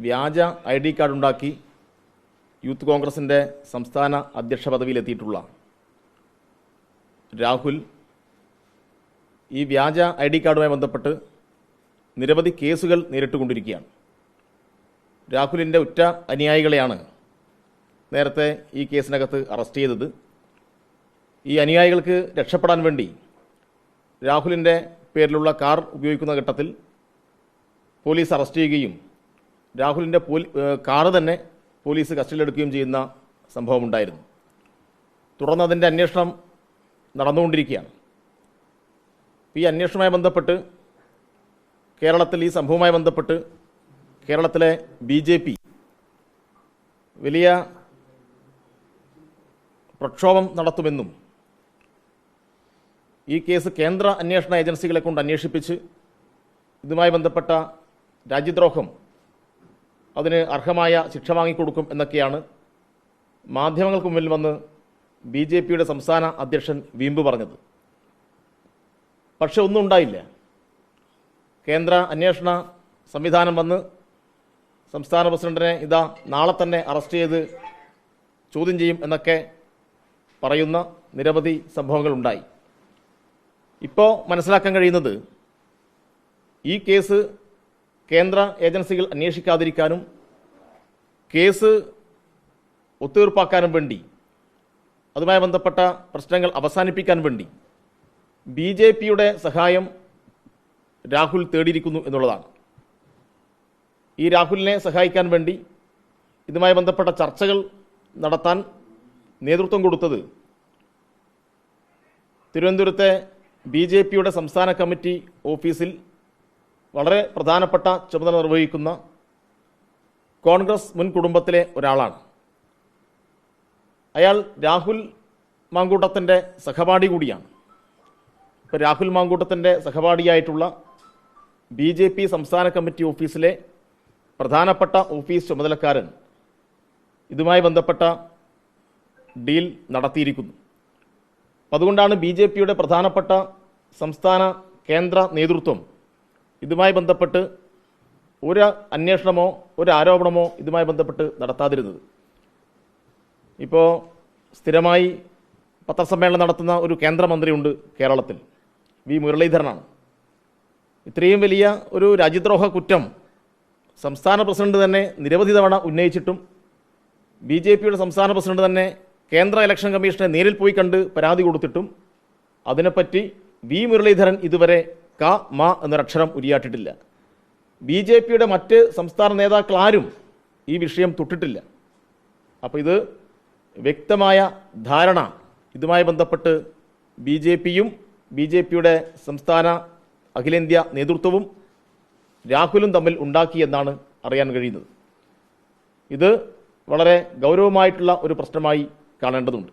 വ്യാജ ID card ഉണ്ടാക്കി youth കോൺഗ്രസിൻ്റെ സംസ്ഥാന അധ്യക്ഷ പദവിയിലെത്തിയിട്ടുള്ള രാഹുൽ ഈ വ്യാജ ID കാർഡുമായി ബന്ധപ്പെട്ട് നിരവധി കേസുകൾ നേരിട്ടുകൊണ്ടിരിക്കുകയാണ്. രാഹുലിൻ്റെ ഉറ്റ അനുയായികളെയാണ് നേരത്തെ ഈ കേസിനകത്ത് അറസ്റ്റ് ചെയ്തത്. ഈ അനുയായികൾക്ക് രക്ഷപ്പെടാൻ വേണ്ടി രാഹുലിൻ്റെ പേരിലുള്ള കാർ ഉപയോഗിക്കുന്ന ഘട്ടത്തിൽ പോലീസ് അറസ്റ്റ് ചെയ്യുകയും രാഹുലിൻ്റെ കാറ് തന്നെ പോലീസ് കസ്റ്റഡിയിലെടുക്കുകയും ചെയ്യുന്ന സംഭവമുണ്ടായിരുന്നു. തുടർന്ന് അതിൻ്റെ അന്വേഷണം നടന്നുകൊണ്ടിരിക്കുകയാണ്. ഈ അന്വേഷണവുമായി ബന്ധപ്പെട്ട് കേരളത്തിൽ ഈ സംഭവവുമായി ബന്ധപ്പെട്ട് കേരളത്തിലെ BJP വലിയ പ്രക്ഷോഭം നടത്തുമെന്നും ഈ കേസ് കേന്ദ്ര അന്വേഷണ ഏജൻസികളെ കൊണ്ട് അന്വേഷിപ്പിച്ച് ഇതുമായി ബന്ധപ്പെട്ട രാജ്യദ്രോഹം അതിന് അർഹമായ ശിക്ഷ വാങ്ങിക്കൊടുക്കും എന്നൊക്കെയാണ് മാധ്യമങ്ങൾക്ക് മുന്നിൽ വന്ന് BJPയുടെ സംസ്ഥാന അധ്യക്ഷൻ വീമ്പ് പറഞ്ഞത്. പക്ഷെ ഒന്നും ഉണ്ടായില്ല. കേന്ദ്ര അന്വേഷണ സംവിധാനം വന്ന് സംസ്ഥാന പ്രസിഡന്റിനെ ഇതാ നാളെ തന്നെ അറസ്റ്റ് ചെയ്ത് ചോദ്യം ചെയ്യും എന്നൊക്കെ പറയുന്ന നിരവധി സംഭവങ്ങളുണ്ടായി. ഇപ്പോൾ മനസ്സിലാക്കാൻ കഴിയുന്നത് ഈ കേസ് കേന്ദ്ര ഏജൻസികൾ അന്വേഷിക്കാതിരിക്കാനും കേസ് ഒത്തുതീർപ്പാക്കാനും വേണ്ടി അതുമായി ബന്ധപ്പെട്ട പ്രശ്നങ്ങൾ അവസാനിപ്പിക്കാൻ വേണ്ടി BJPയുടെ സഹായം രാഹുൽ തേടിയിരിക്കുന്നു എന്നുള്ളതാണ്. ഈ രാഹുലിനെ സഹായിക്കാൻ വേണ്ടി ഇതുമായി ബന്ധപ്പെട്ട ചർച്ചകൾ നടത്താൻ നേതൃത്വം കൊടുത്തത് തിരുവനന്തപുരത്തെ BJPയുടെ സംസ്ഥാന കമ്മിറ്റി ഓഫീസിൽ വളരെ പ്രധാനപ്പെട്ട ചുമതല നിർവഹിക്കുന്ന കോൺഗ്രസ് മുൻ കുടുംബത്തിലെ ഒരാളാണ്. അയാൾ രാഹുൽ മാങ്കൂട്ടത്തിൻ്റെ സഹപാഠി കൂടിയാണ്. ഇപ്പോൾ രാഹുൽ മാങ്കൂട്ടത്തിൻ്റെ സഹപാഠിയായിട്ടുള്ള BJP സംസ്ഥാന കമ്മിറ്റി ഓഫീസിലെ പ്രധാനപ്പെട്ട ഓഫീസ് ചുമതലക്കാരൻ ഇതുമായി ബന്ധപ്പെട്ട ഡീൽ നടത്തിയിരിക്കുന്നു. അതുകൊണ്ടാണ് BJPയുടെ പ്രധാനപ്പെട്ട സംസ്ഥാന കേന്ദ്ര നേതൃത്വം ഇതുമായി ബന്ധപ്പെട്ട് ഒരു അന്വേഷണമോ ഒരു ആരോപണമോ ഇതുമായി ബന്ധപ്പെട്ട് നടത്താതിരുന്നത്. ഇപ്പോൾ സ്ഥിരമായി പത്രസമ്മേളനം നടത്തുന്ന ഒരു കേന്ദ്രമന്ത്രിയുണ്ട് കേരളത്തിൽ, V. മുരളീധരനാണ്. ഇത്രയും വലിയ ഒരു രാജ്യദ്രോഹ കുറ്റം സംസ്ഥാന പ്രസിഡന്റ് തന്നെ നിരവധി തവണ ഉന്നയിച്ചിട്ടും BJPയുടെ സംസ്ഥാന പ്രസിഡന്റ് തന്നെ കേന്ദ്ര ഇലക്ഷൻ കമ്മീഷനെ നേരിൽ പോയി കണ്ട് പരാതി കൊടുത്തിട്ടും അതിനെപ്പറ്റി V. മുരളീധരൻ ഇതുവരെ മ എന്നൊരക്ഷരം ഉരിയാട്ടിട്ടില്ല. BJPയുടെ മറ്റ് സംസ്ഥാന നേതാക്കൾ ആരും ഈ വിഷയം തൊട്ടിട്ടില്ല. അപ്പോൾ ഇത് വ്യക്തമായ ധാരണ ഇതുമായി ബന്ധപ്പെട്ട് BJPയും BJPയുടെ സംസ്ഥാന അഖിലേന്ത്യാ നേതൃത്വവും രാഹുലും തമ്മിൽ ഉണ്ടാക്കിയെന്നാണ് അറിയാൻ കഴിയുന്നത്. ഇത് വളരെ ഗൗരവമായിട്ടുള്ള ഒരു പ്രശ്നമായി കാണേണ്ടതുണ്ട്.